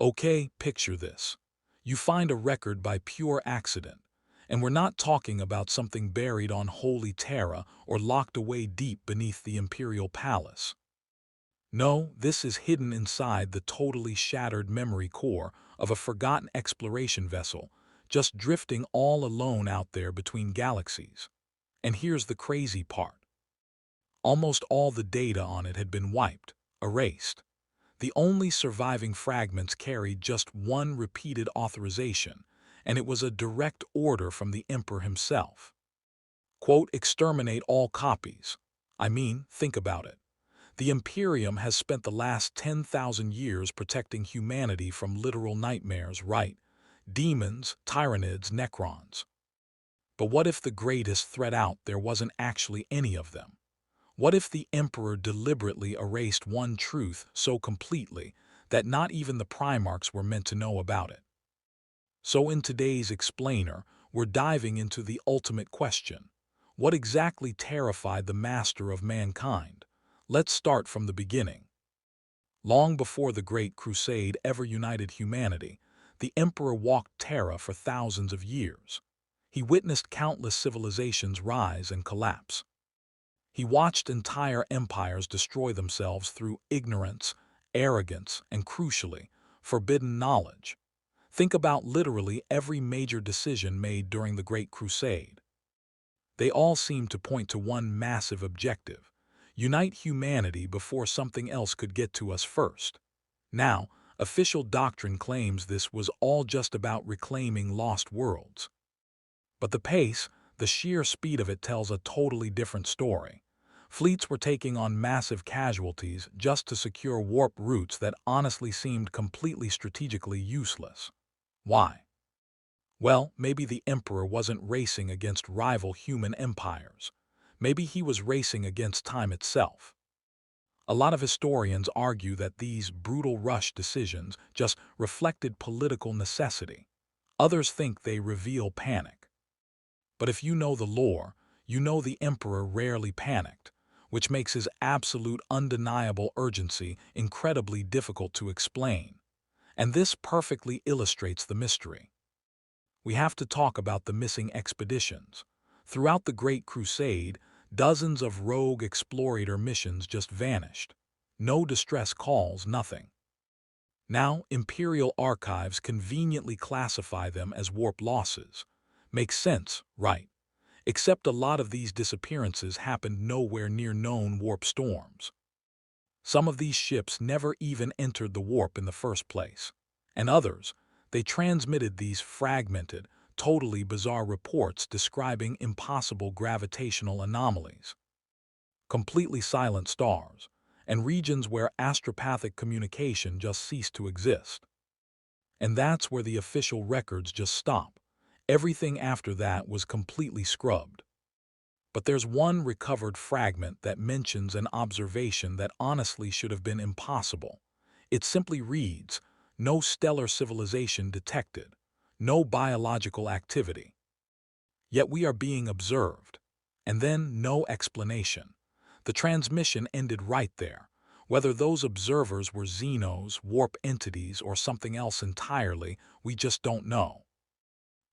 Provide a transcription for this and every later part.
Okay, picture this. You find a record by pure accident, and we're not talking about something buried on holy terra or locked away deep beneath the Imperial palace. No, this is hidden inside the totally shattered memory core of a forgotten exploration vessel, just drifting all alone out there between galaxies. And here's the crazy part. Almost all the data on it had been wiped, erased. The only surviving fragments carried just one repeated authorization, and it was a direct order from the Emperor himself. Quote, exterminate all copies. I mean, think about it. The Imperium has spent the last 10,000 years protecting humanity from literal nightmares, right? Demons, tyrannids, necrons. But what if the greatest threat out there wasn't actually any of them? What if the Emperor deliberately erased one truth so completely that not even the Primarchs were meant to know about it? So in today's Explainer, we're diving into the ultimate question. What exactly terrified the master of mankind? Let's start from the beginning. Long before the Great Crusade ever united humanity, the Emperor walked Terra for thousands of years. He witnessed countless civilizations rise and collapse. He watched entire empires destroy themselves through ignorance, arrogance, and crucially, forbidden knowledge. Think about literally every major decision made during the Great Crusade. They all seem to point to one massive objective: unite humanity before something else could get to us first. Now, official doctrine claims this was all just about reclaiming lost worlds. But the pace, the sheer speed of it tells a totally different story. Fleets were taking on massive casualties just to secure warp routes that honestly seemed completely strategically useless. Why? Well, maybe the Emperor wasn't racing against rival human empires. Maybe he was racing against time itself. A lot of historians argue that these brutal rush decisions just reflected political necessity. Others think they reveal panic. But if you know the lore, you know the Emperor rarely panicked, which makes his absolute undeniable urgency incredibly difficult to explain. And this perfectly illustrates the mystery. We have to talk about the missing expeditions. Throughout the Great Crusade, dozens of rogue explorator missions just vanished. No distress calls, nothing. Now, Imperial archives conveniently classify them as warp losses. Makes sense, right? Except a lot of these disappearances happened nowhere near known warp storms. Some of these ships never even entered the warp in the first place. And others, they transmitted these fragmented, totally bizarre reports describing impossible gravitational anomalies, completely silent stars, and regions where astropathic communication just ceased to exist. And that's where the official records just stop. Everything after that was completely scrubbed. But there's one recovered fragment that mentions an observation that honestly should have been impossible. It simply reads, "No stellar civilization detected, no biological activity." Yet we are being observed. And then no explanation. The transmission ended right there. Whether those observers were xenos, warp entities, or something else entirely, we just don't know.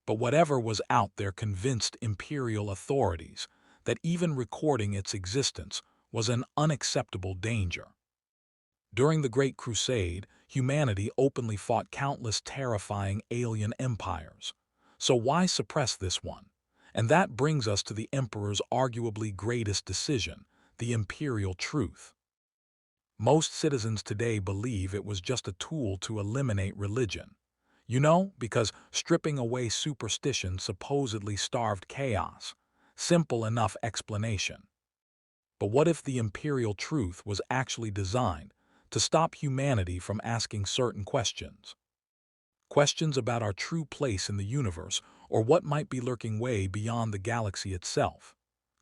But whatever was out there convinced Imperial authorities that even recording its existence was an unacceptable danger. During the Great Crusade, humanity openly fought countless terrifying alien empires. So why suppress this one? And that brings us to the Emperor's arguably greatest decision, the Imperial truth. Most citizens today believe it was just a tool to eliminate religion. Because stripping away superstition supposedly starved chaos. Simple enough explanation. But what if the Imperial truth was actually designed to stop humanity from asking certain questions? Questions about our true place in the universe or what might be lurking way beyond the galaxy itself.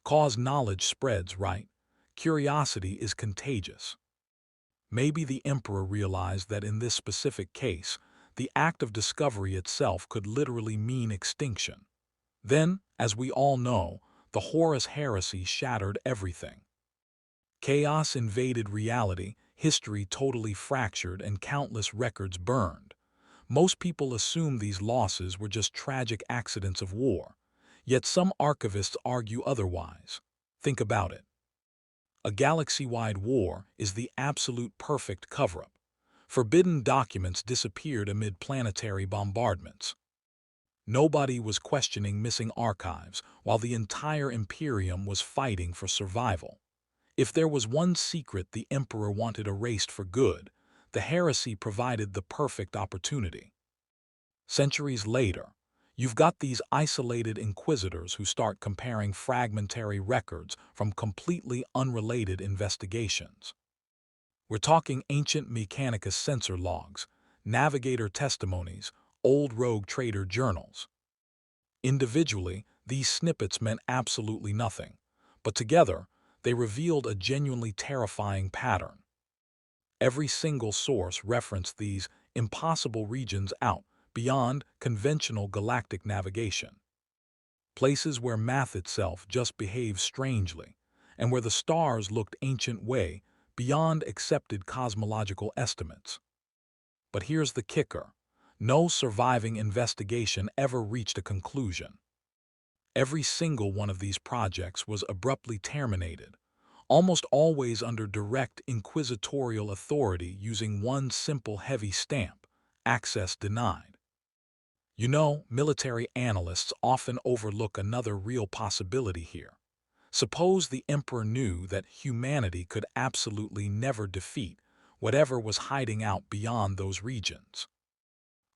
Cause knowledge spreads, right? Curiosity is contagious. Maybe the Emperor realized that in this specific case, the act of discovery itself could literally mean extinction. Then, as we all know, the Horus Heresy shattered everything. Chaos invaded reality, history totally fractured, and countless records burned. Most people assume these losses were just tragic accidents of war, yet some archivists argue otherwise. Think about it. A galaxy-wide war is the absolute perfect cover-up. Forbidden documents disappeared amid planetary bombardments. Nobody was questioning missing archives, while the entire Imperium was fighting for survival. If there was one secret the Emperor wanted erased for good, the heresy provided the perfect opportunity. Centuries later, you've got these isolated inquisitors who start comparing fragmentary records from completely unrelated investigations. We're talking ancient Mechanicus sensor logs, navigator testimonies, old rogue trader journals. Individually, these snippets meant absolutely nothing, but together, they revealed a genuinely terrifying pattern. Every single source referenced these impossible regions out beyond conventional galactic navigation. Places where math itself just behaves strangely, and where the stars looked ancient way beyond accepted cosmological estimates. But here's the kicker. No surviving investigation ever reached a conclusion. Every single one of these projects was abruptly terminated, almost always under direct inquisitorial authority using one simple heavy stamp: access denied. You know, military analysts often overlook another real possibility here. Suppose the Emperor knew that humanity could absolutely never defeat whatever was hiding out beyond those regions.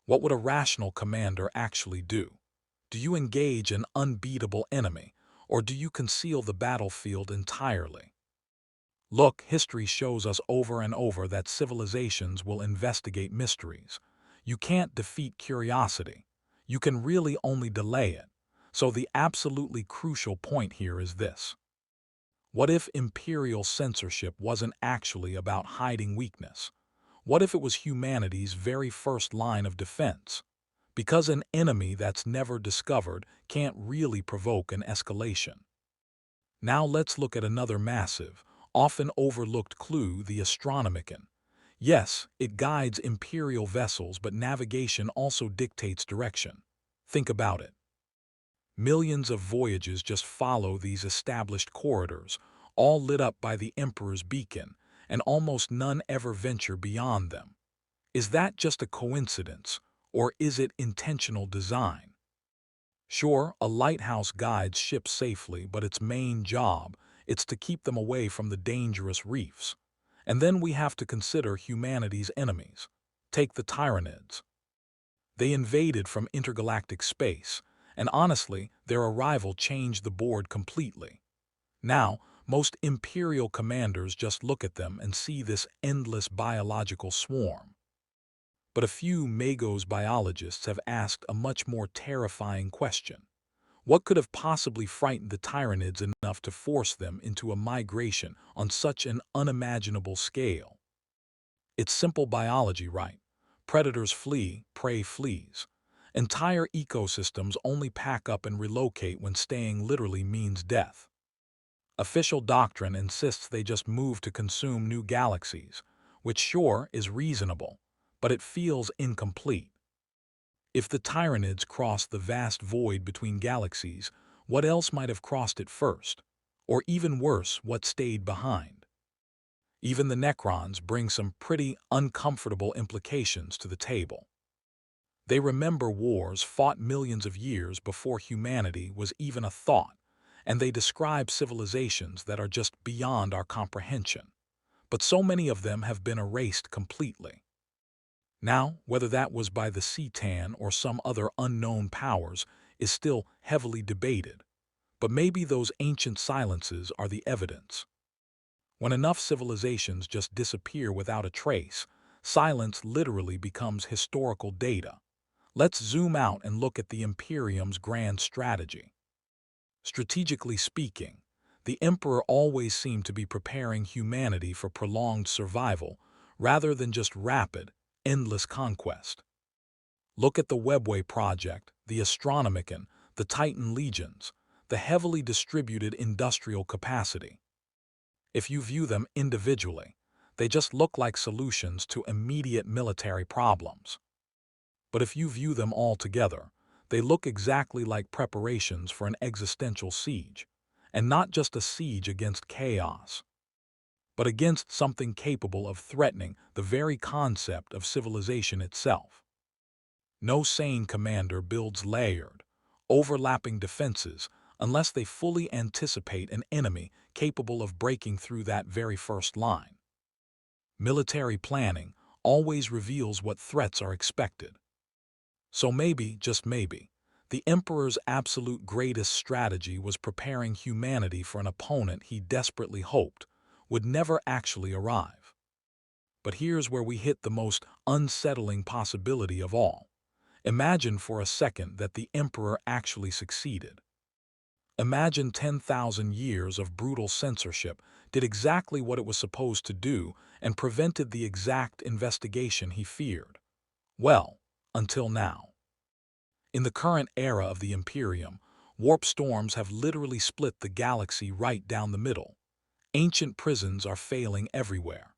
What would a rational commander actually do? Do you engage an unbeatable enemy, or do you conceal the battlefield entirely? Look, history shows us over and over that civilizations will investigate mysteries. You can't defeat curiosity. You can really only delay it. So the absolutely crucial point here is this. What if imperial censorship wasn't actually about hiding weakness? What if it was humanity's very first line of defense? Because an enemy that's never discovered can't really provoke an escalation. Now let's look at another massive, often overlooked clue: the Astronomicon. Yes, it guides imperial vessels, but navigation also dictates direction. Think about it. Millions of voyages just follow these established corridors, all lit up by the Emperor's beacon, and almost none ever venture beyond them. Is that just a coincidence, or is it intentional design? Sure, a lighthouse guides ships safely, but its main job is to keep them away from the dangerous reefs. And then we have to consider humanity's enemies. Take the Tyranids. They invaded from intergalactic space, and honestly, their arrival changed the board completely. Now, most Imperial commanders just look at them and see this endless biological swarm. But a few Magos biologists have asked a much more terrifying question. What could have possibly frightened the Tyranids enough to force them into a migration on such an unimaginable scale? It's simple biology, right? Predators flee, prey flees. Entire ecosystems only pack up and relocate when staying literally means death. Official doctrine insists they just move to consume new galaxies, which sure is reasonable, but it feels incomplete. If the Tyranids crossed the vast void between galaxies, what else might have crossed it first? Or even worse, what stayed behind? Even the Necrons bring some pretty uncomfortable implications to the table. They remember wars fought millions of years before humanity was even a thought, and they describe civilizations that are just beyond our comprehension. But so many of them have been erased completely. Now, whether that was by the Cetan or some other unknown powers is still heavily debated, but maybe those ancient silences are the evidence. When enough civilizations just disappear without a trace, silence literally becomes historical data. Let's zoom out and look at the Imperium's grand strategy. Strategically speaking, the Emperor always seemed to be preparing humanity for prolonged survival rather than just rapid, endless conquest. Look at the Webway Project, the Astronomicon, the Titan Legions, the heavily distributed industrial capacity. If you view them individually, they just look like solutions to immediate military problems. But if you view them all together, they look exactly like preparations for an existential siege, and not just a siege against chaos, but against something capable of threatening the very concept of civilization itself. No sane commander builds layered, overlapping defenses unless they fully anticipate an enemy capable of breaking through that very first line. Military planning always reveals what threats are expected. So maybe, just maybe, the Emperor's absolute greatest strategy was preparing humanity for an opponent he desperately hoped would never actually arrive. But here's where we hit the most unsettling possibility of all. Imagine for a second that the Emperor actually succeeded. Imagine 10,000 years of brutal censorship did exactly what it was supposed to do and prevented the exact investigation he feared. Well, until now. In the current era of the Imperium, warp storms have literally split the galaxy right down the middle. Ancient prisons are failing everywhere.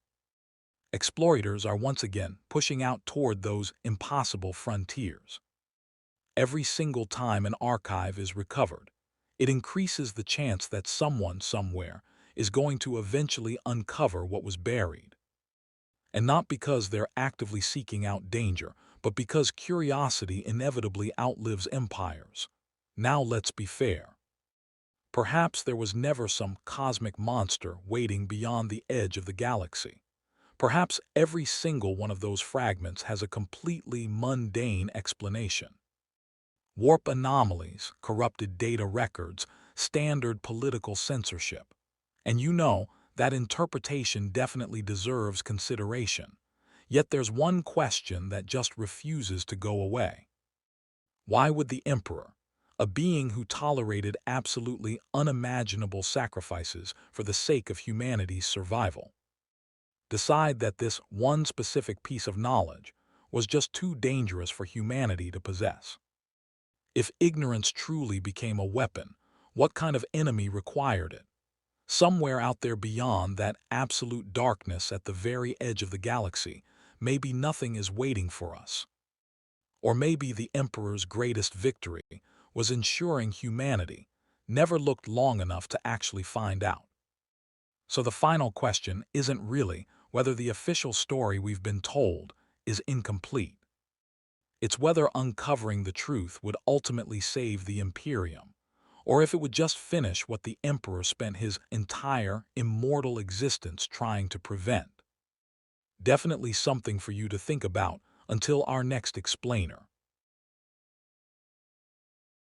Exploiters are once again pushing out toward those impossible frontiers. Every single time an archive is recovered, it increases the chance that someone somewhere is going to eventually uncover what was buried. And not because they're actively seeking out danger, but because curiosity inevitably outlives empires. Now let's be fair. Perhaps there was never some cosmic monster waiting beyond the edge of the galaxy. Perhaps every single one of those fragments has a completely mundane explanation. Warp anomalies, corrupted data records, standard political censorship. And you know, that interpretation definitely deserves consideration. Yet there's one question that just refuses to go away. Why would the Emperor, a being who tolerated absolutely unimaginable sacrifices for the sake of humanity's survival, decide that this one specific piece of knowledge was just too dangerous for humanity to possess? If ignorance truly became a weapon, what kind of enemy required it? Somewhere out there beyond that absolute darkness at the very edge of the galaxy, maybe nothing is waiting for us. Or maybe the Emperor's greatest victory was ensuring humanity never looked long enough to actually find out. So the final question isn't really whether the official story we've been told is incomplete. It's whether uncovering the truth would ultimately save the Imperium, or if it would just finish what the Emperor spent his entire immortal existence trying to prevent. Definitely something for you to think about until our next explainer.